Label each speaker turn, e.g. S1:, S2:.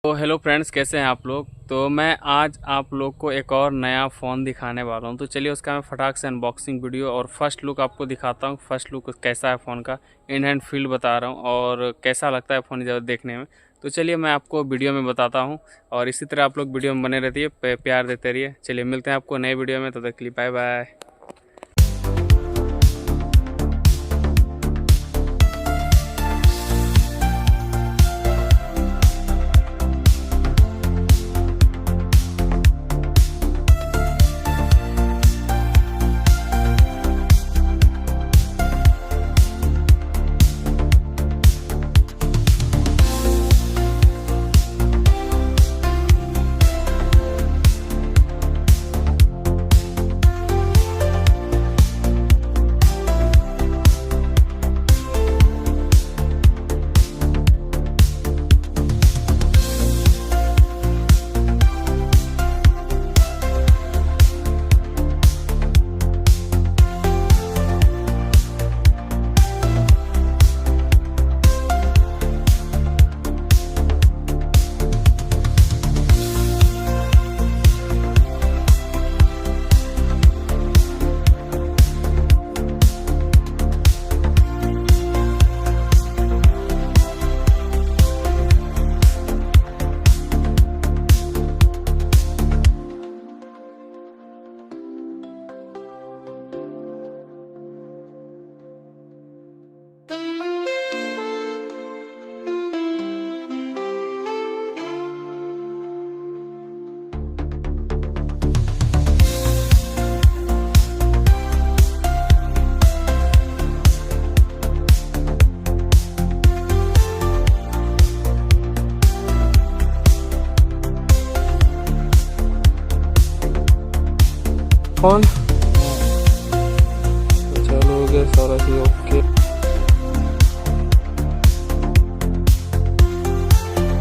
S1: तो hello friends, कैसे हैं आप लोग। तो मैं आज आप लोग को एक और नया फ़ोन दिखाने वाला हूं। तो चलिए उसका मैं फटाक से अनबॉक्सिंग वीडियो और फर्स्ट लुक आपको दिखाता हूं। फर्स्ट लुक कैसा है फ़ोन का, इन हैंड फील बता रहा हूं और कैसा लगता है फ़ोन ज़्यादा देखने में। तो चलिए मैं आपको वीडियो में बताता हूं और इसी तरह आप लोग वीडियो में बने रहती है, प्यार देते रहिए। चलिए मिलते हैं आपको नए वीडियो में, तब तक के लिए बाय बाय। फोन चलो हो गया सारा चीज ओके।